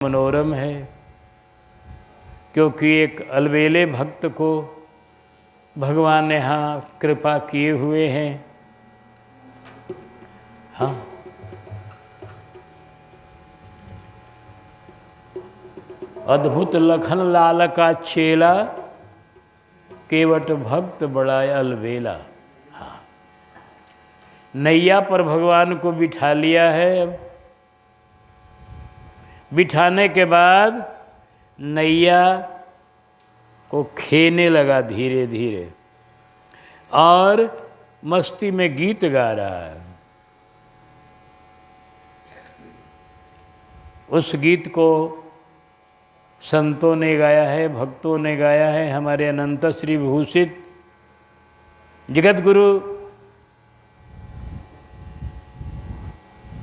मनोरम है, क्योंकि एक अलबेले भक्त को भगवान ने यहाँ कृपा किए हुए हैं। हाँ, अद्भुत लखन लाल का चेला, केवट भक्त बड़ा अलबेला। हाँ, नैया पर भगवान को बिठा लिया है। अब बिठाने के बाद नैया को खेने लगा धीरे धीरे और मस्ती में गीत गा रहा है। उस गीत को संतों ने गाया है, भक्तों ने गाया है। हमारे अनंत श्री विभूषित जगत गुरु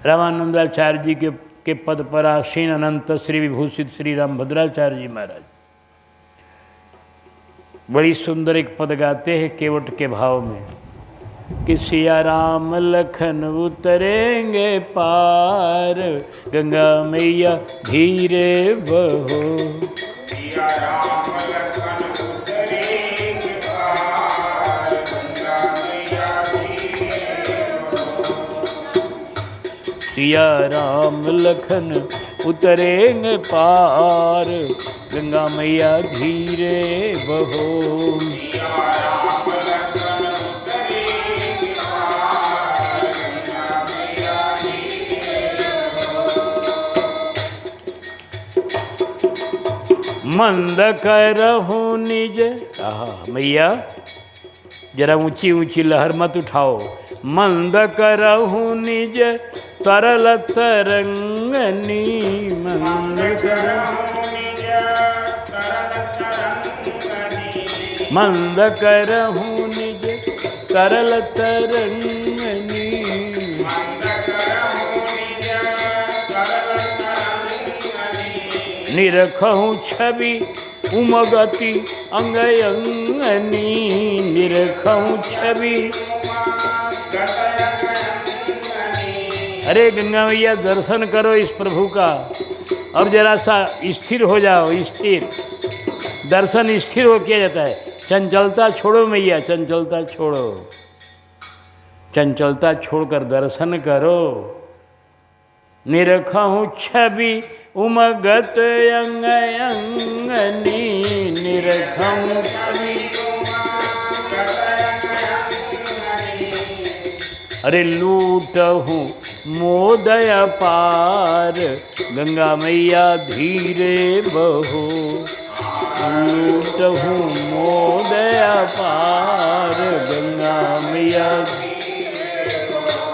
रामानंदाचार्य जी के पद पर आसीन अनंत श्री विभूषित श्री रामभद्राचार्य जी महाराज बड़ी सुंदर एक पद गाते हैं केवट के भाव में कि सिया राम लखन उतरेंगे पार, गंगा मैया धीरे बहो। सिया राम लखन उतरेंगे पार, गंगा मैया धीरे बहो। सिया राम लखन उतरेंगे पार, गंगा मैया धीरे बहो। मंद करहु निज, मैया जरा ऊंची ऊंची लहर मत उठाओ। मंद करहु निज तरल तरंगनी, मंद करहु निज तरल तरंगनी, मंद करहु निज तरल तरंगनी, निरखहु छवि उमगति अंगयंगनी, निरखहु छवि। अरे गंगा मैया दर्शन करो इस प्रभु का और जरा सा स्थिर हो जाओ। स्थिर दर्शन स्थिर हो किया जाता है। चंचलता छोड़ो मैया, चंचलता छोड़ो, चंचलता छोड़कर दर्शन करो। निरखहु छवि उमगत अंगयंगनी, निरखहु छवि। अरे लूटहु मोदय पार, गंगा मैया धीरे बहो। लूटहु मोदय पार, गंगा मैया धीरे बहो।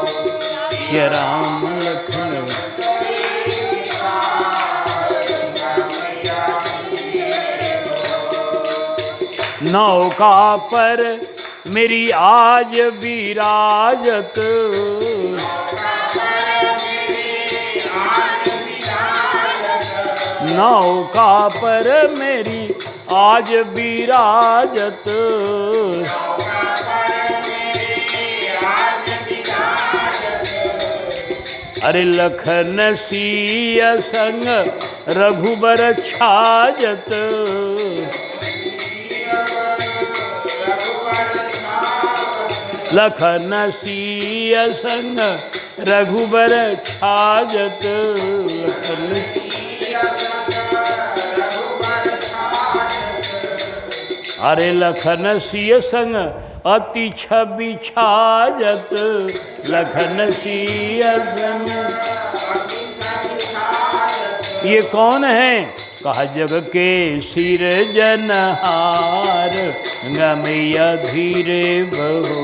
या राम लखन नौका पर मेरी आज विराजत, नौका पर मेरी आज विराजत। अरे लखन सिया संग रघुबर छाजत, लखन सिया संग रघुबर छाजत। अरे लखन सिया संग अति छवि छाजत, लखन सिया संग। ये कौन है? कहा जग के सिर जनहार, गंगा मैया धीरे बहो।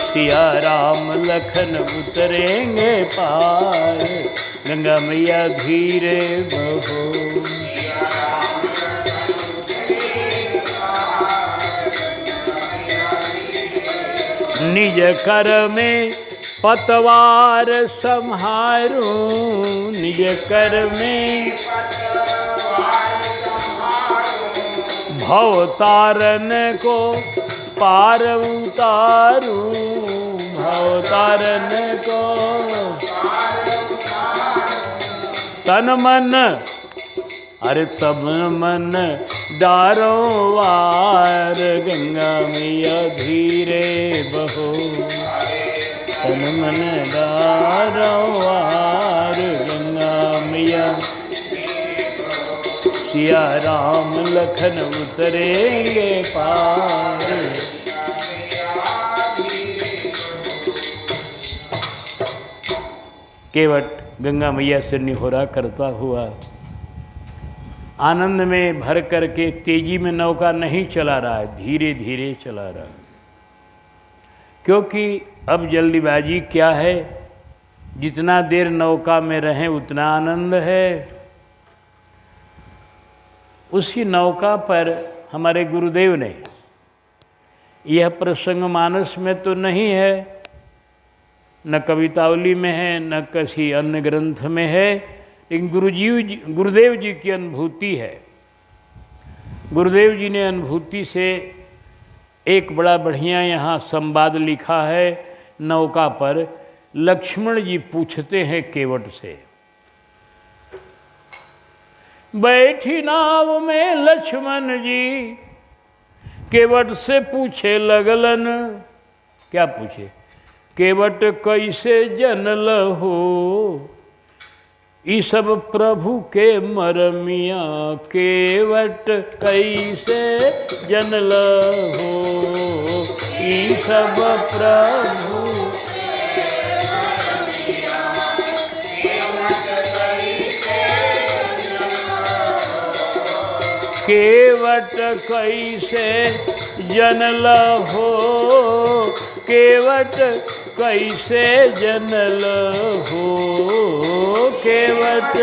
सिया राम लखन उतरेंगे पार, गंगा मैया धीरे बहो। निज कर में पतवार संहारूं, निज कर में भव तारन को पार उतारूं भव तारन को। तन मन अरे तब मन डारो वार गंगा मैया धीरे बहो। तन मन डारो वार गंगा मैया। सिया राम लखन उतरेंगे पार। केवट गंगा मैया से निहोरा करता हुआ आनंद में भर करके तेजी में नौका नहीं चला रहा है, धीरे धीरे चला रहा है। क्योंकि अब जल्दीबाजी क्या है, जितना देर नौका में रहें उतना आनंद है। उसी नौका पर हमारे गुरुदेव ने, यह प्रसंग मानस में तो नहीं है, न कवितावली में है, न किसी अन्य ग्रंथ में है, लेकिन गुरुदेव जी की अनुभूति है। गुरुदेव जी ने अनुभूति से एक बड़ा बढ़िया यहाँ संवाद लिखा है। नौका पर लक्ष्मण जी पूछते हैं केवट से, बैठी नाव में लक्ष्मण जी केवट से पूछे लगलन। क्या पूछे? केवट कैसे जनल हो ई सब प्रभु के मरमिया। केवट कैसे जनल हो ई सब प्रभु। केवट कैसे जनल हो, केवट कैसे जनल हो, केवट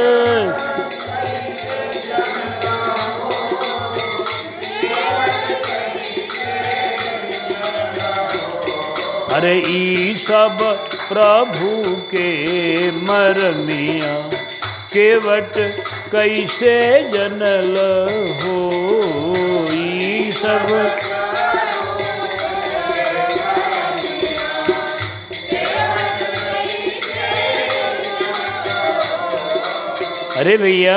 अरे ई सब प्रभु के मरमिया। केवट कैसे जनल हो ई सब। अरे भैया,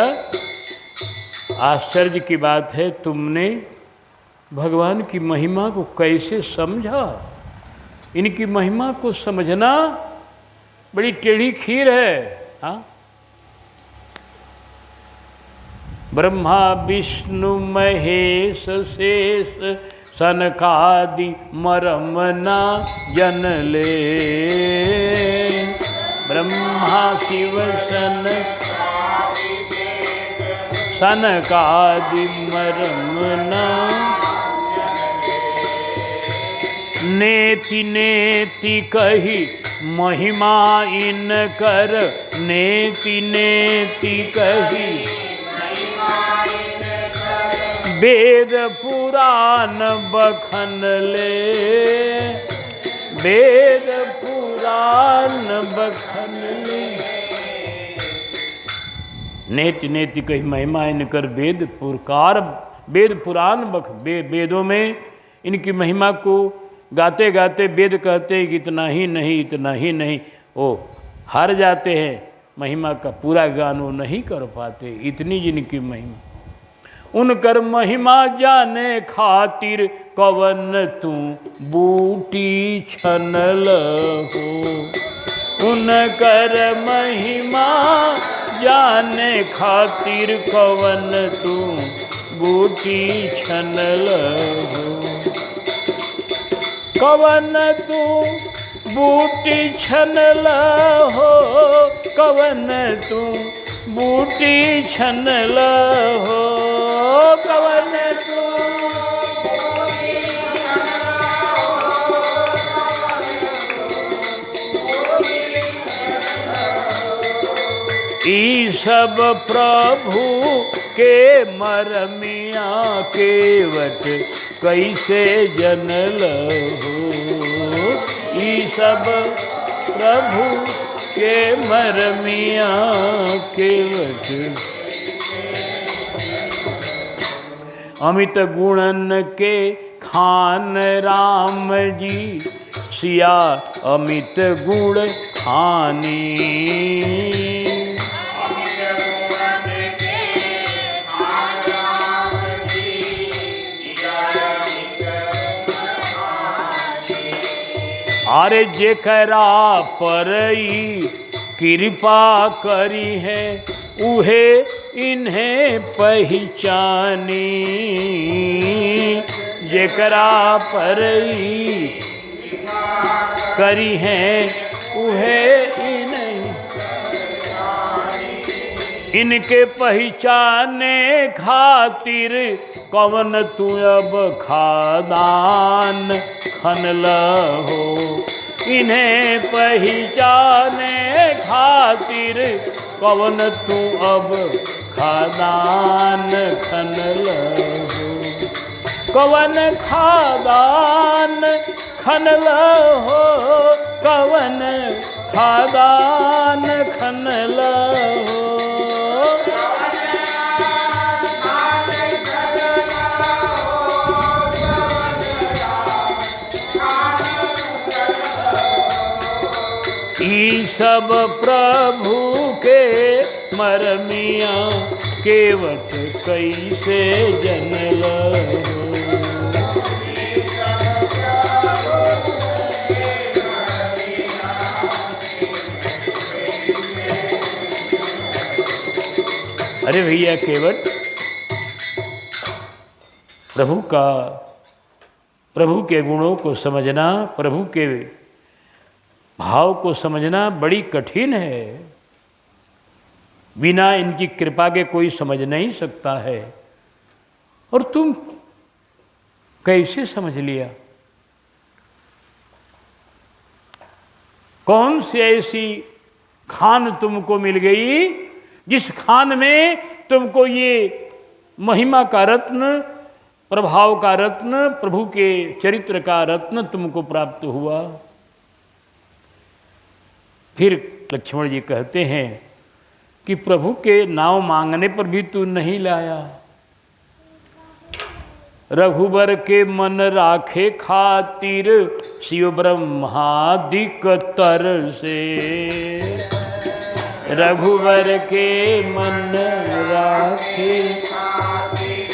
आश्चर्य की बात है, तुमने भगवान की महिमा को कैसे समझा? इनकी महिमा को समझना बड़ी टेढ़ी खीर है। हाँ, ब्रह्मा विष्णु महेश शेष सनकादि मरम ना जनले। ब्रह्मा शिव सनकादि मरम ना। नेति नेति कही महिमा इन कर। नेति नेति कही वेद पुराण बखन ले। वेद पुराण बखन ले। नेति नेति कही महिमा इनकर वेद पुराण बख। वेदों में इनकी महिमा को गाते गाते वेद कहते हैं कि इतना ही नहीं, इतना ही नहीं। वो हार जाते हैं, महिमा का पूरा गान वो नहीं कर पाते, इतनी जिनकी महिमा। उनकर महिमा जाने खातिर कवन तू बूटी छनल हो। उनकर महिमा जाने खातिर कवन तू बूटी छनल हो। कवन तू बूटी छनल हो, कवन तू बूटी छनल हो, कवन तू। ई सब प्रभु के मरमिया। केवट कैसे जनल हो ई सब प्रभु के मरमिया। केवट अमित गुणन के खान राम जी, सिया अमित गुण खानी। अरे जेकरा परई कृपा करी है, उहे इन्हें पहचानी। जेकरा परई करी है, उहे इनके पहचाने खातिर कवन तू अब खादान खनल हो। इन्हें पहचाने खातिर कवन तू अब खादान खनल हो। कवन खादान खनल हो, कवन खादान खनल हो। ई सब प्रभु के मरमिया, केवट कैसे जनल हो। अरे भैया केवट, प्रभु के गुणों को समझना, प्रभु के भाव को समझना बड़ी कठिन है। बिना इनकी कृपा के कोई समझ नहीं सकता है। और तुम कैसे समझ लिया? कौन सी ऐसी खान तुमको मिल गई जिस खान में तुमको ये महिमा का रत्न, प्रभाव का रत्न, प्रभु के चरित्र का रत्न तुमको प्राप्त हुआ? फिर लक्ष्मण जी कहते हैं कि प्रभु के नाम मांगने पर भी तू नहीं लाया। रघुबर के मन राखे खातिर, शिव ब्रह्मादिक तर से। रघुबर के मन राखे खातिर,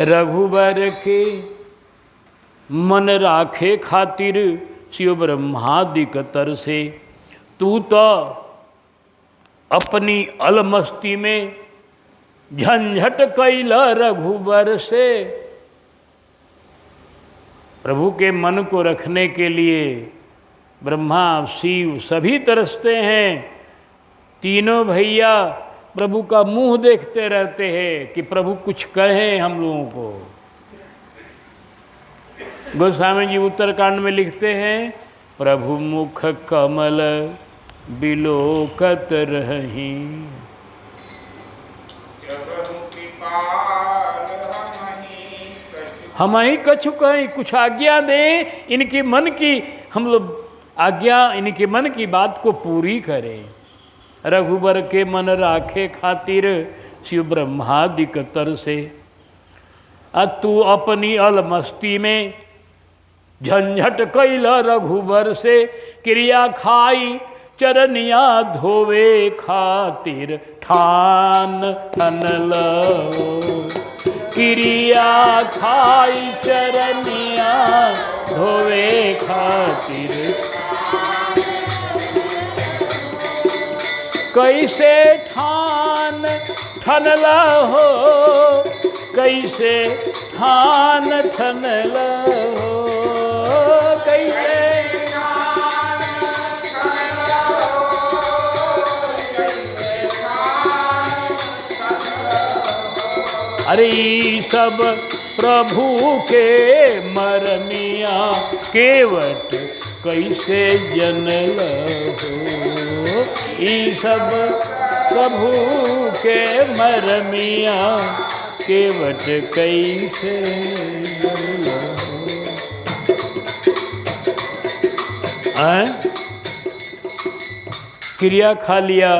रघुबर के मन राखे खातिर, शिव ब्रह्मादिक तर से। तू तो अपनी अलमस्ती में झंझट कैला रघुबर से। प्रभु के मन को रखने के लिए ब्रह्मा शिव सभी तरसते हैं। तीनों भैया प्रभु का मुंह देखते रहते हैं कि प्रभु कुछ कहें हम लोगों को। गोस्वामी जी उत्तरकांड में लिखते हैं, प्रभु मुख कमल बिलोकत रही। हम ही कछु कहें, कुछ आज्ञा दें, इनके मन की हम लोग आज्ञा, इनके मन की बात को पूरी करें। रघुबर के मन राखे खातिर, शिव ब्रह्मादिक तर से। तू अपनी अलमस्ती में झंझट कैला रघुबर से। क्रिया खाई चरनिया धोवे खातिर, ठान ठनल। क्रिया खाई चरनिया धोवे खातिर, कैसे ठान ठनल हो, कैसे ठान ठनल हो, कैसे अरे सब प्रभु के मरमिया, केवट कैसे जनल हो। ई सब प्रभु के मरमिया, केवट कैसे जनल हो। क्रिया खा लिया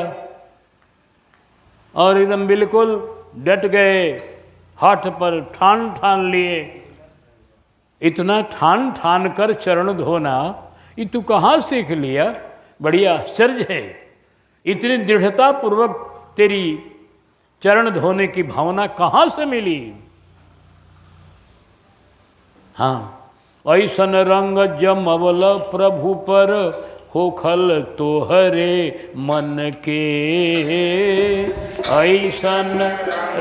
और एकदम बिल्कुल डट गए, हाथ पर ठान लिए। इतना ठान कर चरण धोना ये तू कहाँ सीख लिया? बड़ी आश्चर्य है। इतनी दृढ़ता पूर्वक तेरी चरण धोने की भावना कहाँ से मिली? हाँ, ऐसन रंग जमवल प्रभु पर होखल तोहरे मन के। ऐसन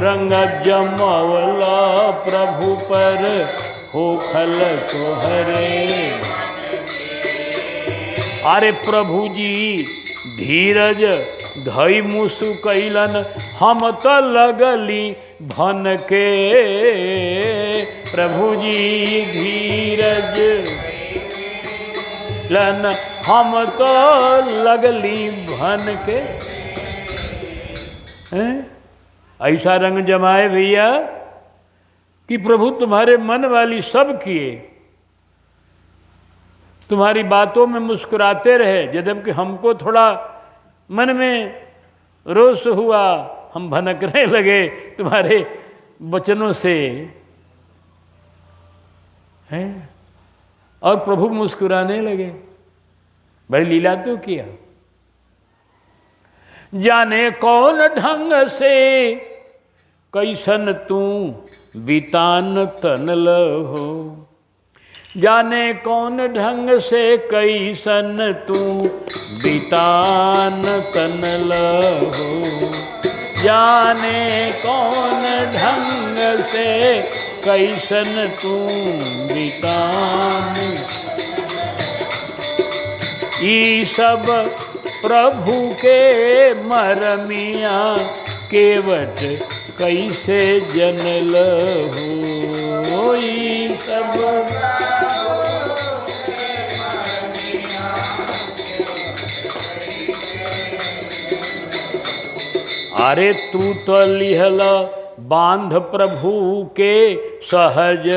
रंग जमवल प्रभु पर होखल तोहरे। अरे प्रभु जी धीरज धई मुसु कैलन, हम तो लगली भन के। प्रभु जी धीरज लन, हम तो लगली भन के। ऐसा रंग जमाए भैया कि प्रभु तुम्हारे मन वाली सब किए, तुम्हारी बातों में मुस्कुराते रहे। जबकि हमको थोड़ा मन में रोष हुआ, हम भनकने लगे तुम्हारे वचनों से, हैं? और प्रभु मुस्कुराने लगे। बड़ी लीला तो किया। जाने कौन ढंग से कैसन तू बितान तनल हो। जाने कौन ढंग से कैसन तू बितान तनल हो। जाने कौन ढंग से कैसन तू बितान। ई सब प्रभु के मरमिया केवट कैसे जनल हो। ई सब अरे तू तो लिहल बांध प्रभु के सहज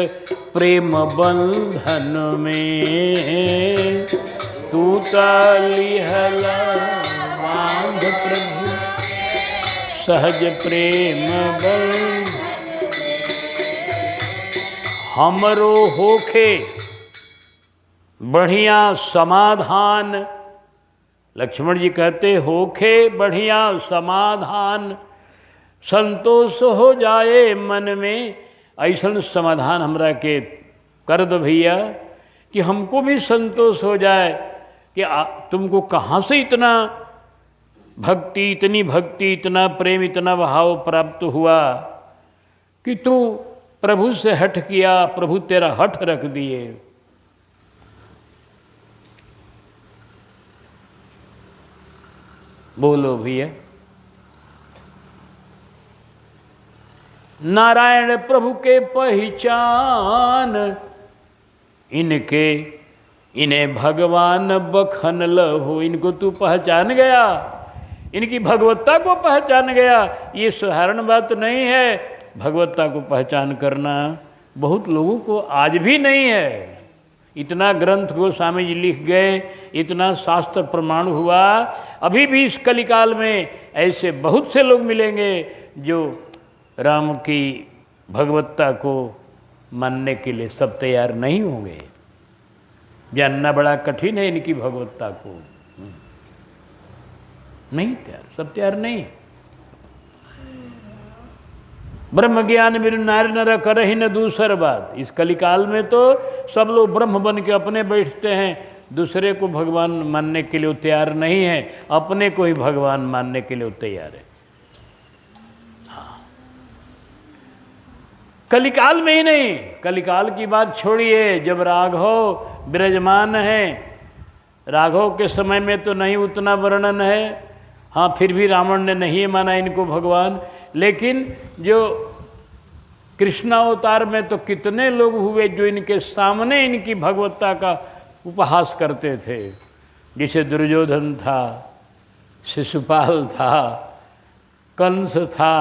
प्रेम बंधन में। तू तो लिहल बांध प्रभु सहज प्रेम बंधन। हमरो होखे बढ़िया समाधान। लक्ष्मण जी कहते होखे बढ़िया समाधान, संतोष हो जाए मन में। ऐसा समाधान हमरा के कर दो भैया कि हमको भी संतोष हो जाए कि तुमको कहाँ से इतना भक्ति, इतनी भक्ति, इतना प्रेम, इतना भाव प्राप्त हुआ कि तू प्रभु से हट किया, प्रभु तेरा हट रख दिए। बोलो भैया। नारायण प्रभु के पहचान, इनके इन्हें भगवान बखन लहो। इनको तू पहचान गया, इनकी भगवत्ता को पहचान गया। ये साधारण बात नहीं है। भगवत्ता को पहचान करना बहुत लोगों को आज भी नहीं है। इतना ग्रंथ गोस्वामी जी लिख गए, इतना शास्त्र प्रमाण हुआ, अभी भी इस कलिकाल में ऐसे बहुत से लोग मिलेंगे जो राम की भगवत्ता को मानने के लिए सब तैयार नहीं होंगे। जानना बड़ा कठिन है इनकी भगवत्ता को। नहीं तैयार, सब तैयार नहीं। ब्रह्म ज्ञान मेरे नार नर करहि न दूसर बात। इस कलिकाल में तो सब लोग ब्रह्म बन के अपने बैठते हैं, दूसरे को भगवान मानने के लिए तैयार नहीं है, अपने को ही भगवान मानने के लिए तैयार है। हाँ, कलिकाल में ही नहीं, कलिकाल की बात छोड़िए। जब राघव विराजमान है, राघव के समय में तो नहीं उतना वर्णन है। हाँ, फिर भी रावण ने नहीं माना इनको भगवान। लेकिन जो कृष्णावतार में तो कितने लोग हुए जो इनके सामने इनकी भगवत्ता का उपहास करते थे। जैसे दुर्योधन था, शिशुपाल था, कंस था।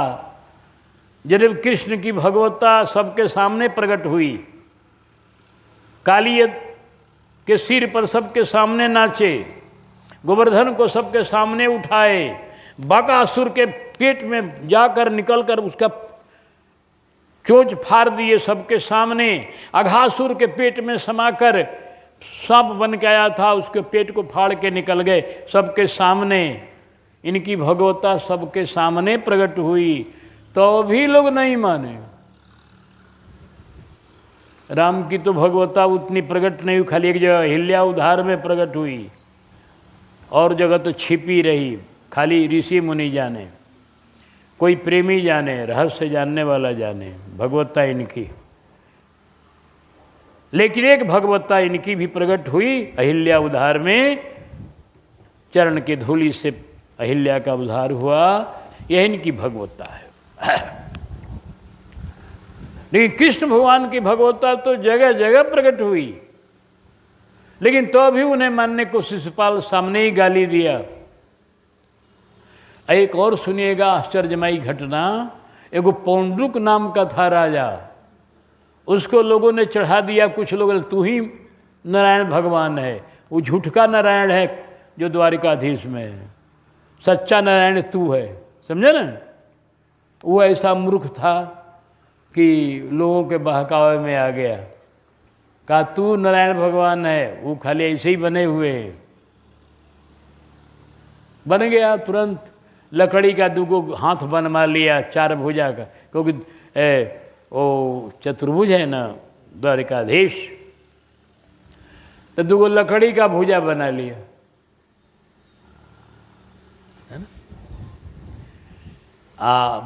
जब कृष्ण की भगवत्ता सबके सामने प्रकट हुई, काली के सिर पर सबके सामने नाचे, गोवर्धन को सबके सामने उठाए, बकासुर के पेट में जाकर निकलकर उसका चोंच फाड़ दिए सबके सामने। अघासुर के पेट में समाकर सांप बन के आया था, उसके पेट को फाड़ के निकल गए सबके सामने। इनकी भगवत्ता सबके सामने प्रकट हुई तो भी लोग नहीं माने। राम की तो भगवत्ता उतनी प्रकट नहीं हुई, खाली एक जगह अहिल्या उद्धार में प्रकट हुई, और जगह तो छिपी रही, खाली ऋषि मुनि जाने, कोई प्रेमी जाने, रहस्य जानने वाला जाने भगवत्ता इनकी। लेकिन एक भगवत्ता इनकी भी प्रकट हुई अहिल्या उद्धार में। चरण की धूलि से अहिल्या का उद्धार हुआ, यह इनकी भगवत्ता है। लेकिन कृष्ण भगवान की भगवत्ता तो जगह जगह प्रकट हुई, लेकिन तो भी उन्हें मानने को शिशुपाल सामने ही गाली दिया। एक और सुनिएगा आश्चर्यमयी घटना। एगो पौंडुक नाम का था राजा, उसको लोगों ने चढ़ा दिया। कुछ लोग तू ही नारायण भगवान है, वो झूठका नारायण है जो द्वारिकाधीश में है, सच्चा नारायण तू है, समझे ना। वो ऐसा मूर्ख था कि लोगों के बहकावे में आ गया, कहा तू नारायण भगवान है, वो खाली ऐसे ही बने हुए हैं। बन गया तुरंत, लकड़ी का दूगो हाथ बनवा लिया, 4 भुजा का, क्योंकि वो चतुर्भुज है ना द्वारिकाधीश, तो दूगो लकड़ी का भुजा बना लिया, है ना।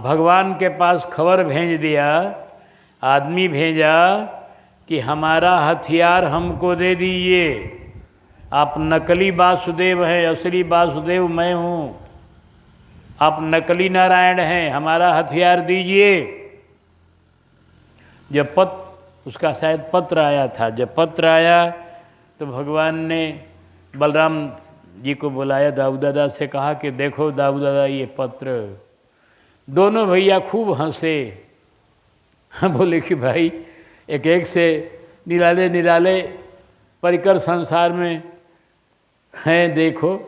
भगवान के पास खबर भेज दिया, आदमी भेजा कि हमारा हथियार हमको दे दीजिए, आप नकली वासुदेव हैं, असली वासुदेव मैं हूँ, आप नकली नारायण हैं, हमारा हथियार दीजिए। जब उसका शायद पत्र आया था, जब पत्र आया तो भगवान ने बलराम जी को बुलाया, दाऊ दादा से कहा कि देखो दाऊ दादा ये पत्र। दोनों भैया खूब हंसे, बोले कि भाई एक एक से निराले निराले परिकर संसार में हैं, देखो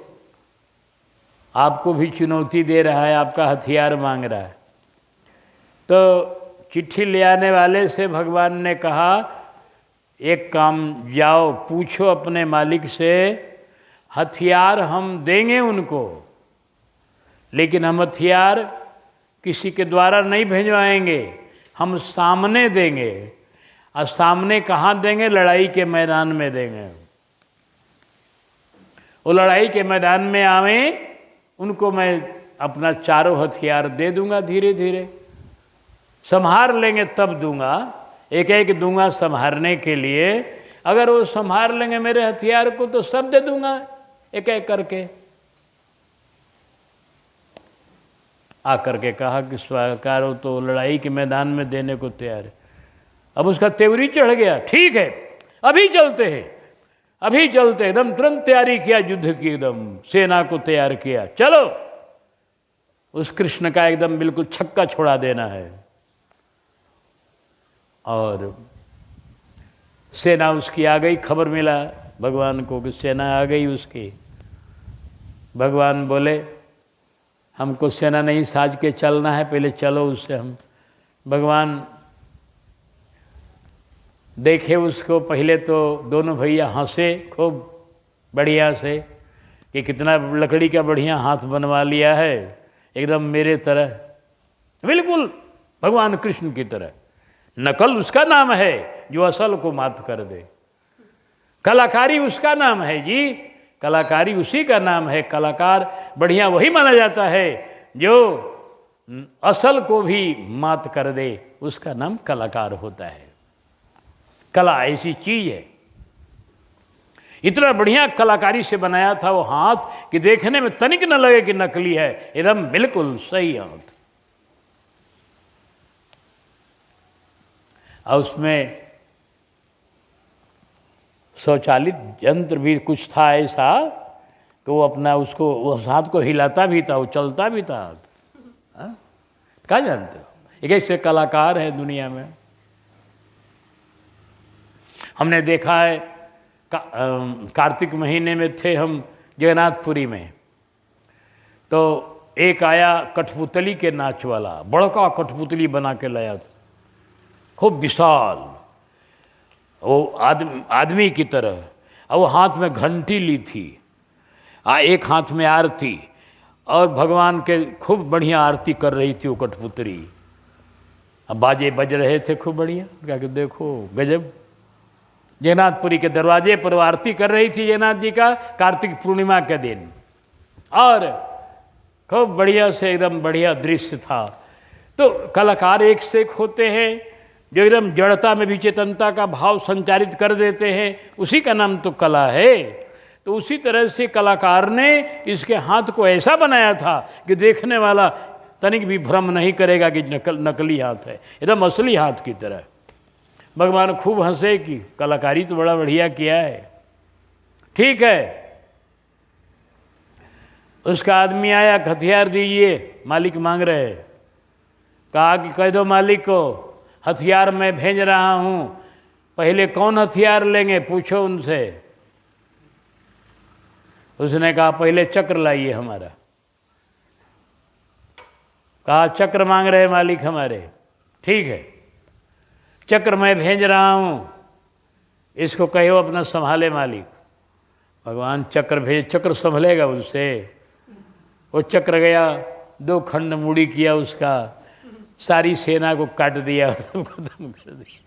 आपको भी चुनौती दे रहा है, आपका हथियार मांग रहा है। तो चिट्ठी ले आने वाले से भगवान ने कहा एक काम, जाओ पूछो अपने मालिक से, हथियार हम देंगे उनको, लेकिन हम हथियार किसी के द्वारा नहीं भिजवाएंगे, हम सामने देंगे। और सामने कहाँ देंगे? लड़ाई के मैदान में देंगे। वो लड़ाई के मैदान में आवें, उनको मैं अपना चारों हथियार दे दूंगा, धीरे धीरे संभार लेंगे तब दूंगा, एक एक दूंगा संभारने के लिए। अगर वो संभार लेंगे मेरे हथियार को तो सब दे दूंगा एक एक करके। आकर के कहा कि स्वाकार हो तो लड़ाई के मैदान में देने को तैयार है। अब उसका तेवरी चढ़ गया, ठीक है अभी चलते हैं, अभी चलते, एकदम तुरंत तैयारी किया, युद्ध की एकदम सेना को तैयार किया, चलो उस कृष्ण का एकदम बिल्कुल छक्का छोड़ा देना है। और सेना उसकी आ गई, खबर मिला भगवान को कि सेना आ गई उसकी। भगवान बोले हमको सेना नहीं साज के चलना है, पहले चलो उससे हम। भगवान देखे उसको, पहले तो दोनों भैया हंसे खूब बढ़िया से कि कितना लकड़ी का बढ़िया हाथ बनवा लिया है, एकदम मेरे तरह, बिल्कुल भगवान कृष्ण की तरह। नकल उसका नाम है जो असल को मात कर दे, कलाकारी उसका नाम है जी, कलाकारी उसी का नाम है। कलाकार बढ़िया वही माना जाता है जो असल को भी मात कर दे, उसका नाम कलाकार होता है। कला ऐसी चीज है, इतना बढ़िया कलाकारी से बनाया था वो हाथ कि देखने में तनिक न लगे कि नकली है, एकदम बिल्कुल सही हाथ। और उसमें स्वचालित यंत्र भी कुछ था ऐसा कि वो अपना उसको उस हाथ को हिलाता भी था, वो चलता भी था। क्या जानते हो, एक ऐसे कलाकार है दुनिया में। हमने देखा है कार्तिक महीने में थे हम जगन्नाथपुरी में, तो एक आया कठपुतली के नाच वाला, बड़का कठपुतली बना के लाया था, खूब विशाल, वो आदमी की तरह, और वो हाथ में घंटी ली थी, एक हाथ में आरती, और भगवान के खूब बढ़िया आरती कर रही थी वो कठपुतली। अब बाजे बज रहे थे खूब बढ़िया, क्या कि देखो गजब। जगन्नाथपुरी के दरवाजे पर आरती कर रही थी जगन्नाथ जी का, कार्तिक पूर्णिमा के दिन, और खूब बढ़िया से एकदम बढ़िया दृश्य था। तो कलाकार एक से एक होते हैं जो एकदम जड़ता में भी चेतनता का भाव संचारित कर देते हैं, उसी का नाम तो कला है। तो उसी तरह से कलाकार ने इसके हाथ को ऐसा बनाया था कि देखने वाला तनिक भी भ्रम नहीं करेगा कि नकली हाथ है, एकदम असली हाथ की तरह। भगवान खूब हंसे कि कलाकारी तो बड़ा बढ़िया किया है। ठीक है, उसका आदमी आया, हथियार दीजिए, मालिक मांग रहे। कहा कि कह दो मालिक को हथियार मैं भेज रहा हूँ, पहले कौन हथियार लेंगे पूछो उनसे। उसने कहा पहले चक्र लाइए हमारा। कहा चक्र मांग रहे मालिक हमारे, ठीक है चक्र मैं भेज रहा हूँ, इसको कहो अपना संभाले मालिक। भगवान चक्र भेज, चक्र संभलेगा उससे? वो चक्र गया, 2 खंड मुड़ी किया उसका, सारी सेना को काट दिया, सब खत्म कर दिया।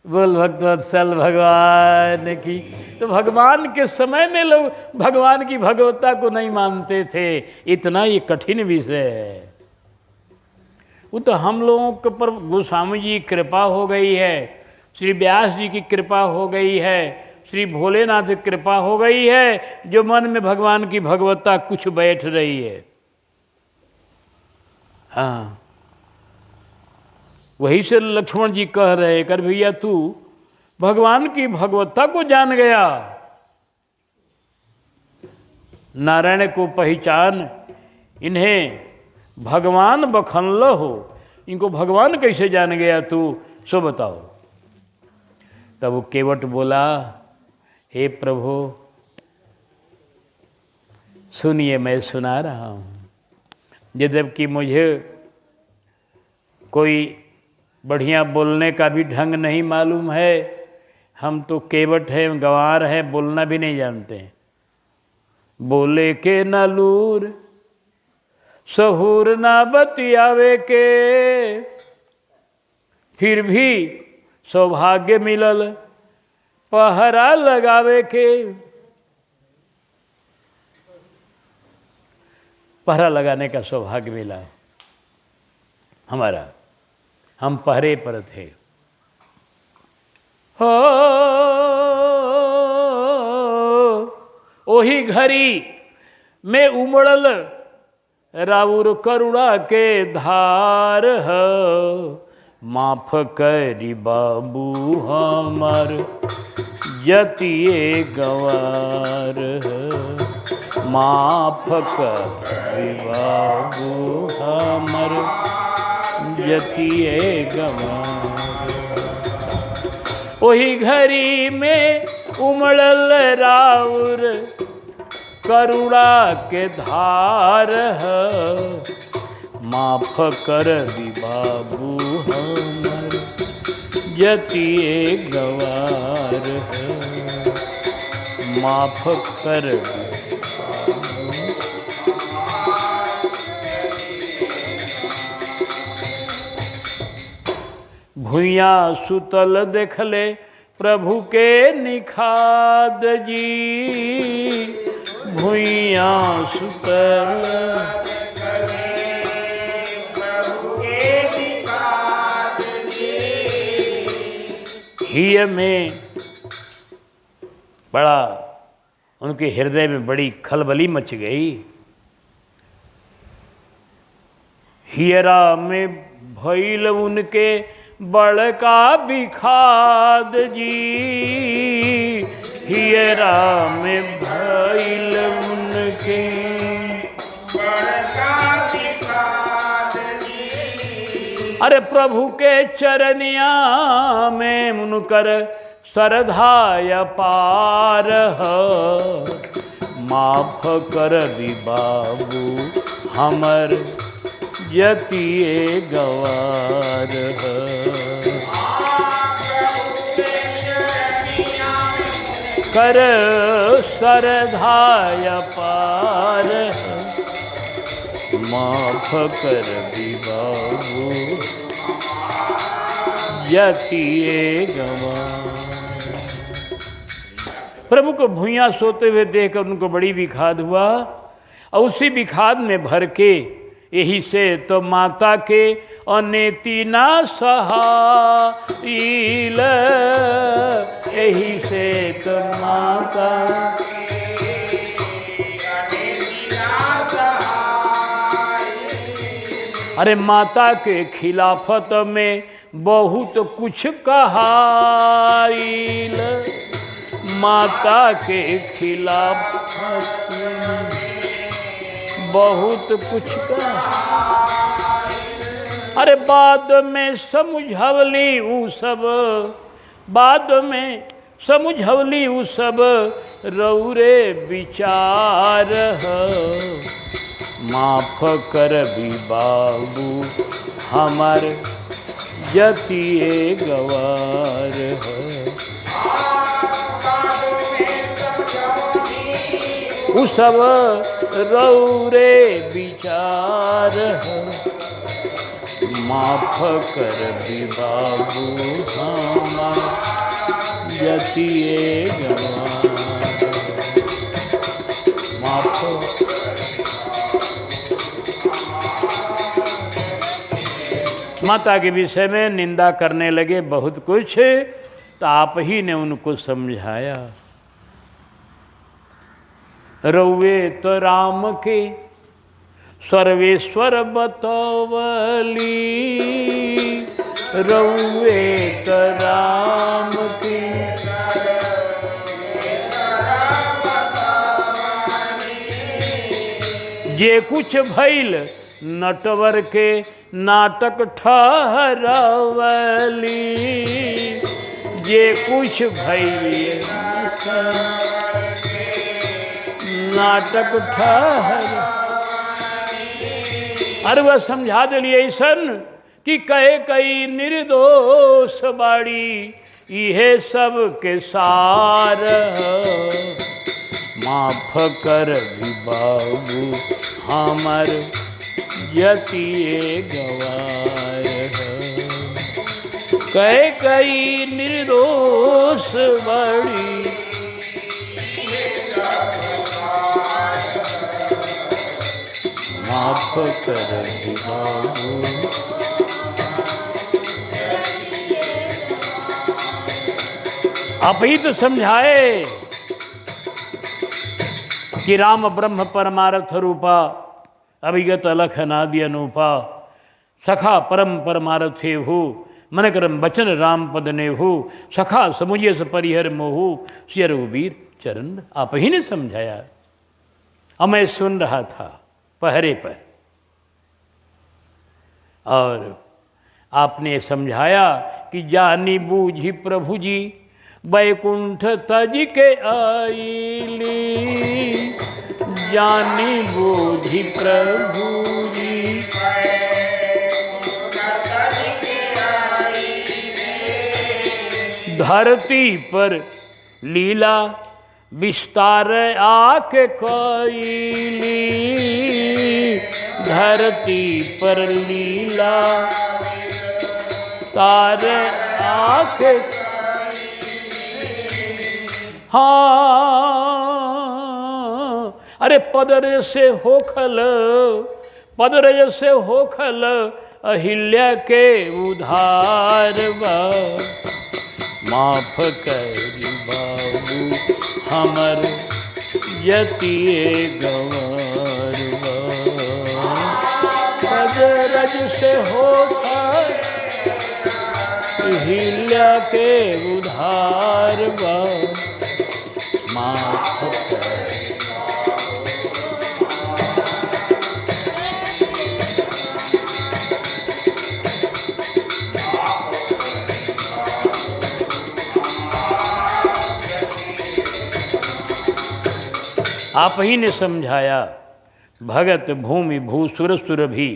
बोल भक्तवत्सल भगवान की। तो भगवान के समय में लोग भगवान की भगवत्ता को नहीं मानते थे, इतना ये कठिन विषय है। वो तो हम लोगों के पर गोस्वामी जी की कृपा हो गई है, श्री व्यास जी की कृपा हो गई है, श्री भोलेनाथ की कृपा हो गई है, जो मन में भगवान की भगवत्ता कुछ बैठ रही है। हाँ, वही से लक्ष्मण जी कह रहे कर भैया तू भगवान की भगवत्ता को जान गया, नारायण को पहचान, इन्हें भगवान बखनल हो, इनको भगवान कैसे जान गया तू, सो बताओ। तब वो केवट बोला, हे प्रभु सुनिए मैं सुना रहा हूँ, जबकि मुझे कोई बढ़िया बोलने का भी ढंग नहीं मालूम है, हम तो केवट हैं, गंवार हैं, बोलना भी नहीं जानते हैं। बोले के न लूर सहूर ना बतियावे के, फिर भी सौभाग्य मिलल पहरा लगावे के। पहरा लगाने का सौभाग्य मिला हमारा, हम पहरे पर थे। हो ओही घड़ी में उमड़ल राउर करुणा के धार है, माफ करी बाबू हमार जतिए गंवार है, माफ करी बाबू हमार जतिए गंवार। ओही घड़ी में उमड़ल राउर करुणा के धार है, माफ कर दी बाबू हमर जतिए गंवार है, माफ कर दी। भुइया सुतल देखले प्रभु के निखाद जी, भुइया सुतल हिय में बड़ा, उनके हृदय में बड़ी खलबली मच गई। हियरा में भइल उनके बड़का विखाद जी, हियरा में भइल उनके बड़का विखाद जी। अरे प्रभु के चरनिया में उनकर श्रद्धा अपार है, माफ कर दी बाबू हमर जतिए गवार कर सरधाय पार माफ कर दी बाबू जतिए गवार। प्रभु को भुइयां सोते हुए देखकर उनको बड़ी विखाद हुआ और उसी विखाद में भर के यही से तो माता के अनेति ना सहाइल, यही से तो माता अरे माता के खिलाफत में बहुत कुछ कहाइल, माता के खिलाफ बहुत कुछ का अरे बाद में समझवली उ सब, बाद में समझवली उ सब रौरे विचार माफ कर भी बाबू हमार जतिए गवार उ सब रौरे विचार माफ कर भी बाबू हमार जतिए गवार माफ। माता के विषय में निंदा करने लगे बहुत कुछ, तो आप ही ने उनको समझाया। रौवे तो राम के सर्वेश्वर बतौवली, रौवे तो राम के जे कुछ भइल नटवर के नाटक ठहरवली, जे कुछ भइल नाटक ठहर। अरे वह समझा दिलिए ऐसन कि कहे कई निर्दोष बाड़ी इहे सब के सार माफ कर भी बाबू हमर जतिए गवार कहे कई निर्दोष बाड़ी माफ कर भी बाबू। आप ही तो समझाए कि राम ब्रह्म परमार्थ रूपा अभिगत अलख अनादि अनूपा सखा परम परमार्थे हो मन करम वचन राम पद ने हो सखा समुझे स परिहर मोहु श्री रघुबीर चरण। आप ही ने समझाया और मैं सुन रहा था पहरे पर, और आपने समझाया कि जानी बूझी प्रभु जी बैकुंठ तज के आईली, जानी बूझी प्रभु जी धरती पर लीला विस्तार आके कोइली, धरती पर लीला तार आके। हाँ अरे पदर से होखल, पदर से होखल अहिल्या के उधार बा माफ करी बाबू हमर जतिए गवार बा पदरज से होखल अहिल्या के उधार बा माफ करी। आप ही ने समझाया। भगत भूमि भू सुर सुर भी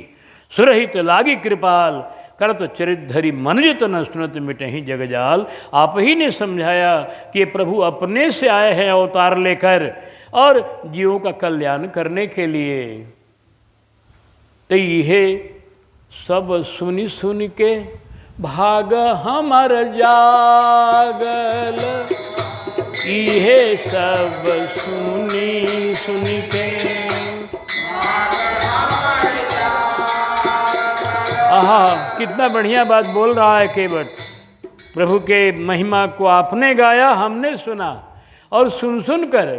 सुरहित लागी कृपाल, करत चरितधरी मनुज न सुनत मिटहि जगजाल। आप ही ने समझाया कि ये प्रभु अपने से आए हैं अवतार लेकर और जीवों का कल्याण करने के लिए। तो यह सब सुनी सुन के भाग हमर जागल, इहे सब सुनी सुन के। आहा, कितना बढ़िया बात बोल रहा है केवट। प्रभु के महिमा को आपने गाया, हमने सुना, और सुन सुन कर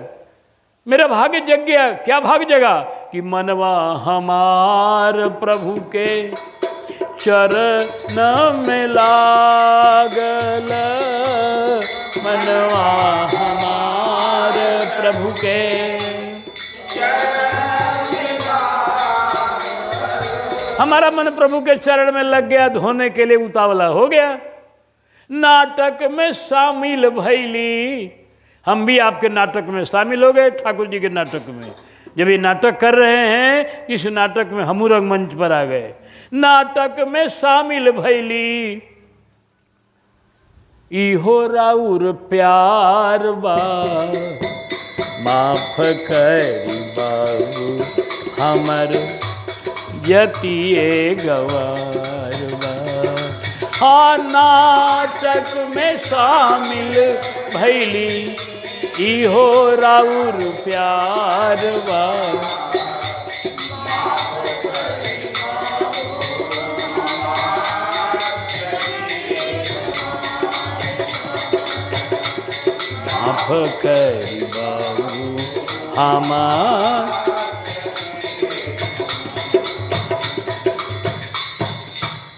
मेरा भाग्य जग गया। क्या भाग जगा कि मनवा हमार प्रभु के चरण में लागल, मनवा हमार प्रभु के। हमारा मन प्रभु के चरण में लग गया, धोने के लिए उतावला हो गया। नाटक में शामिल भैली, हम भी आपके नाटक में शामिल हो गए, ठाकुर जी के नाटक में। जब ये नाटक कर रहे हैं, इस नाटक में हमू रंगमंच पर आ गए। नाटक में शामिल भैली, इहो राउर प्यार बा, माफ करी बाबू हमर जतिए गवार बा। हाँ, नाटक में शामिल भैली, इहो राउर प्यार बा। माफ करी बाबू हमार।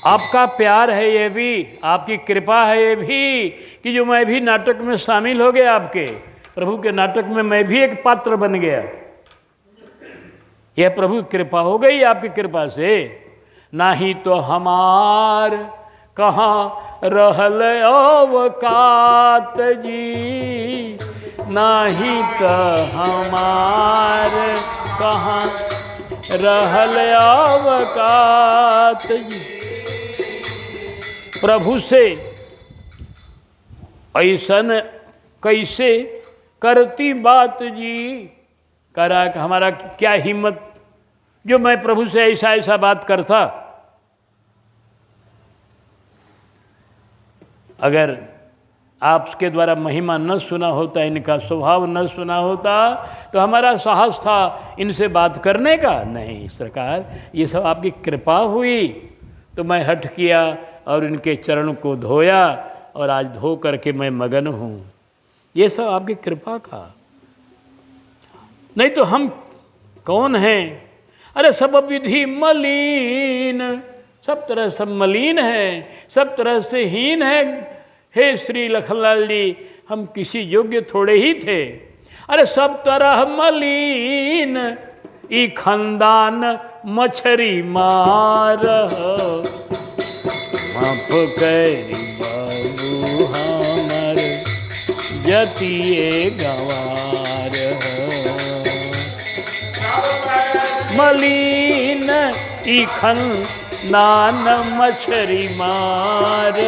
आपका प्यार है ये भी, आपकी कृपा है ये भी, कि जो मैं भी नाटक में शामिल हो गया, आपके प्रभु के नाटक में मैं भी एक पात्र बन गया। यह प्रभु की कृपा हो गई, आपकी कृपा से। नाही तो हमार कहाँ रहल अवकात जी, नाही तो हमार कहाँ रहल अवकात जी। प्रभु से ऐसन कैसे करती बात जी, करा हमारा क्या हिम्मत जो मैं प्रभु से ऐसा ऐसा बात करता। अगर आपके द्वारा महिमा न सुना होता, इनका स्वभाव न सुना होता, तो हमारा साहस था इनसे बात करने का नहीं। सरकार, ये सब आपकी कृपा हुई तो मैं हठ किया और इनके चरण को धोया, और आज धो करके मैं मगन हूँ। ये सब आपकी कृपा का, नहीं तो हम कौन हैं? अरे सब विधि मलिन, सब तरह सब मलिन है, सब तरह से हीन है। हे श्री लखनलाल जी, हम किसी योग्य थोड़े ही थे। अरे सब तरह मलिन, ई खानदान मछरी मार, माफ करी बाबू हमर जतिए गवार। मलिन ई खानदान मछरी मार,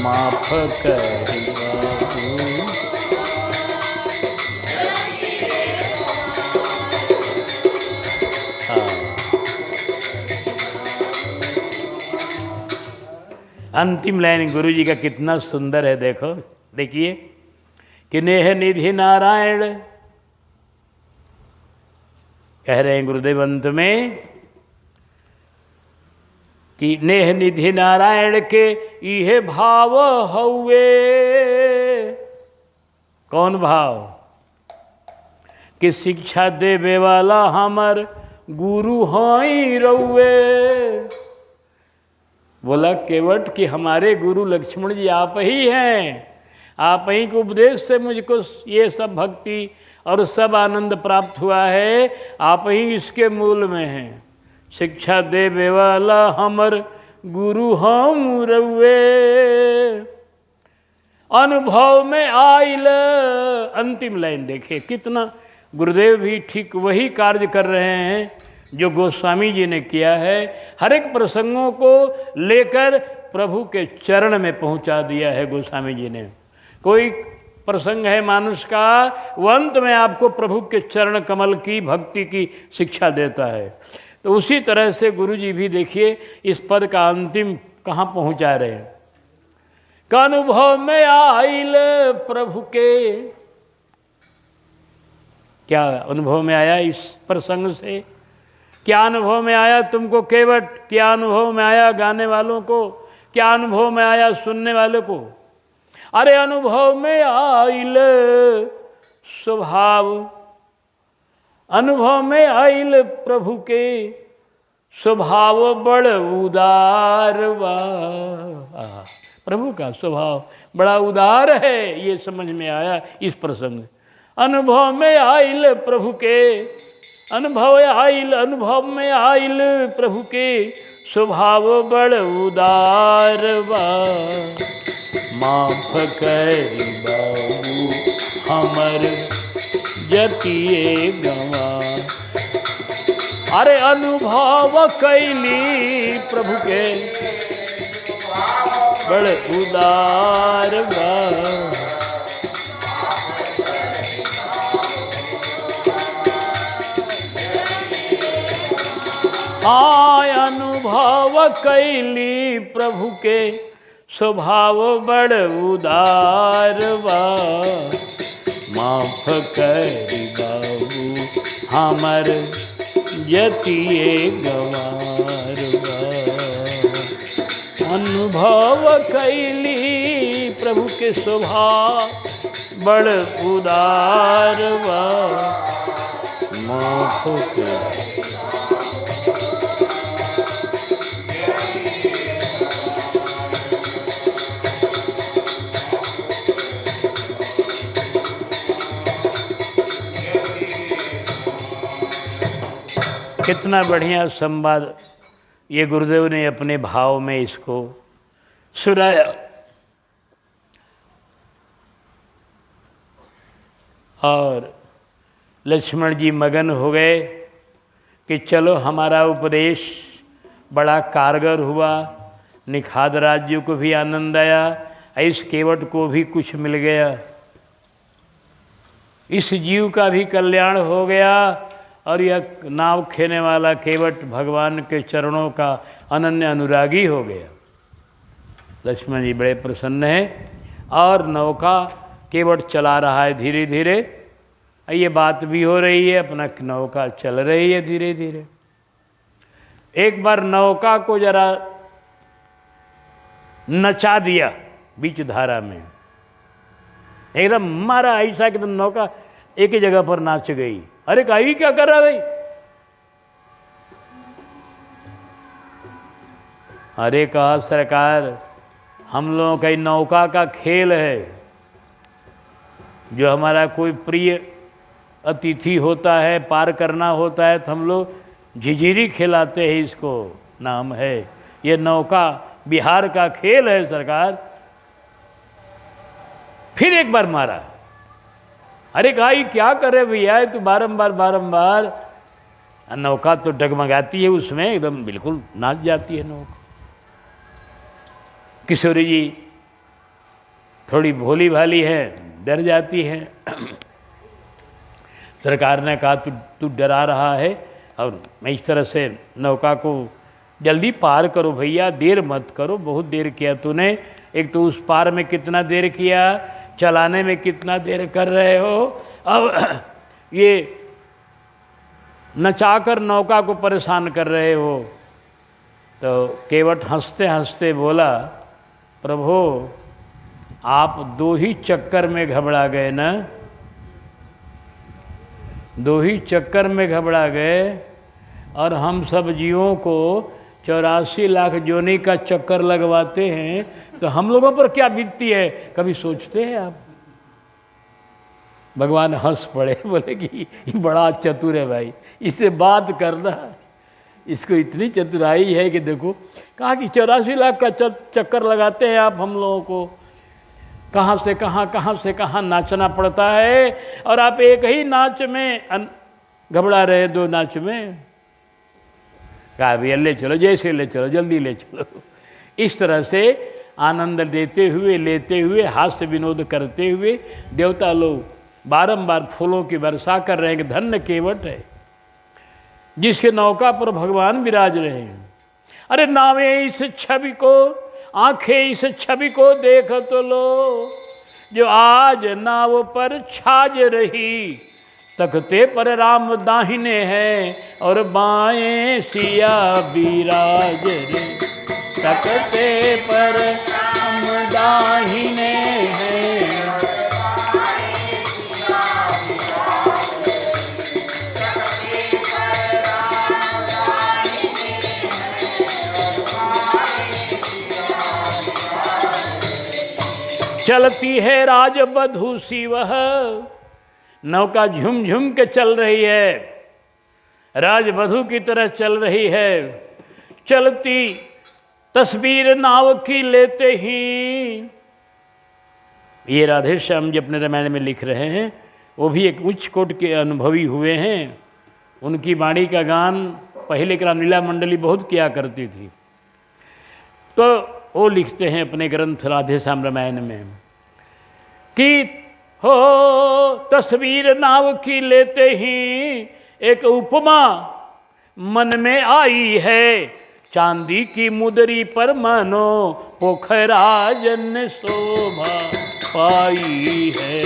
माफ करी बाबू। अंतिम लाइन गुरु जी का कितना सुंदर है, देखो, देखिए कि नेह निधि नारायण, कह रहे हैं गुरुदेव अंत में कि नेह निधि नारायण के इहे भाव हउए। कौन भाव? कि शिक्षा देवे वाला हमर गुरु हई रउए। बोला केवट कि हमारे गुरु लक्ष्मण जी आप ही हैं, आप ही के उपदेश से मुझको ये सब भक्ति और सब आनंद प्राप्त हुआ है, आप ही इसके मूल में हैं। शिक्षा देवे वाला हमर गुरु हम रउए। अनुभव में आइल। अंतिम लाइन देखिए, कितना गुरुदेव भी ठीक वही कार्य कर रहे हैं जो गोस्वामी जी ने किया है। हर एक प्रसंगों को लेकर प्रभु के चरण में पहुंचा दिया है गोस्वामी जी ने। कोई प्रसंग है मानुष का, वो अंत में आपको प्रभु के चरण कमल की भक्ति की शिक्षा देता है। तो उसी तरह से गुरु जी भी देखिए इस पद का अंतिम कहाँ पहुंचा रहे हैं। का अनुभव में आइल प्रभु के, क्या अनुभव में आया इस प्रसंग से? क्या अनुभव में आया तुमको केवट? क्या अनुभव में आया गाने वालों को? क्या अनुभव में आया सुनने वाले को? अरे अनुभव में आइल स्वभाव, अनुभव में आइल प्रभु के स्वभाव बड़ उदार बा। प्रभु का स्वभाव बड़ा उदार है, ये समझ में आया इस प्रसंग। अनुभव में आइल प्रभु के, अनुभव में आइल प्रभु के स्वभाव बड़ उदार बा। माफ करी बाबू हमर जतिए गवा। अरे अनुभव कैली प्रभु के बड़ उदार बा। आय अनुभव कैली प्रभु के स्वभाव बड़ उदार बा। माफ करी बाबू हमर जतिए गवार बा। अनुभव कैली प्रभु के स्वभाव बड़ उदार बा। माफ करी कितना बढ़िया संवाद ये गुरुदेव ने अपने भाव में इसको सुनाया। और लक्ष्मण जी मगन हो गए कि चलो हमारा उपदेश बड़ा कारगर हुआ, निखाद राज्य को भी आनंद आया, इस केवट को भी कुछ मिल गया, इस जीव का भी कल्याण हो गया और यह नाव खेने वाला केवट भगवान के चरणों का अनन्य अनुरागी हो गया। लक्ष्मण जी बड़े प्रसन्न हैं और नौका केवट चला रहा है धीरे धीरे। ये बात भी हो रही है, अपना नौका चल रही है धीरे धीरे। एक बार नौका को जरा नचा दिया बीच धारा में, एकदम मारा ऐसा कि नौका एक ही जगह पर नाच गई। अरे कहीं क्या कर रहा भाई? अरे कहा सरकार हम लोगों का नौका का खेल है, जो हमारा कोई प्रिय अतिथि होता है, पार करना होता है तो हम लोग झिझिरी खिलाते हैं, इसको नाम है, ये नौका बिहार का खेल है सरकार। फिर एक बार मारा। अरे कहा ये क्या कर रहे भैया, तो बारंबार बारंबार नौका तो डगमगाती है, उसमें एकदम बिल्कुल नाच जाती है नौका। किशोरी जी थोड़ी भोली भाली है, डर जाती है। सरकार ने कहा तू डरा रहा है और मैं इस तरह से नौका को जल्दी पार करो भैया, देर मत करो, बहुत देर किया तूने। एक तो उस पार में कितना देर किया, चलाने में कितना देर कर रहे हो, अब ये नचाकर नौका को परेशान कर रहे हो। तो केवट हंसते हंसते बोला, प्रभु आप दो ही चक्कर में घबरा गए ना, दो ही चक्कर में घबरा गए, और हम सब जीवों को 84 लाख जोनी का चक्कर लगवाते हैं, तो हम लोगों पर क्या बीतती है, कभी सोचते हैं आप? भगवान हंस पड़े, बोले कि ये बड़ा चतुर है भाई, इससे बात करना, इसको इतनी चतुराई है कि देखो, कहा कि 84 लाख का चक्कर लगाते हैं आप हम लोगों को, कहाँ से कहाँ नाचना पड़ता है, और आप एक ही नाच में घबरा रहे, दो नाच में। कहा भैया ले चलो, जैसे ले चलो, जल्दी ले चलो। इस तरह से आनंद देते हुए, लेते हुए, हास्य विनोद करते हुए देवता लोग बारंबार फूलों की वर्षा कर रहे हैं कि धन्य केवट है जिसके नौका पर भगवान विराज रहे हैं। अरे नावे इस छवि को, आंखें इस छवि को देख तो लो, जो आज नाव पर छाज रही, तख्ते पर राम दाहिने हैं और बाएं सिया विराज रे। तख्ते पर राम दाहिने हैं, चलती है राजबधू सी वह, नौका झुम झुम के चल रही है, राजबधू की तरह चल रही है। चलती तस्वीर नाव की लेते ही, ये राधे श्याम जी अपने रामायण में लिख रहे हैं, वो भी एक उच्च कोट के अनुभवी हुए हैं। उनकी वाणी का गान पहले रामलीला मंडली बहुत किया करती थी। तो वो लिखते हैं अपने ग्रंथ राधे श्याम रामायण में कि हो तस्वीर नाव की लेते ही एक उपमा मन में आई है, चांदी की मुदरी पर मानो पोखराज ने शोभा पाई है।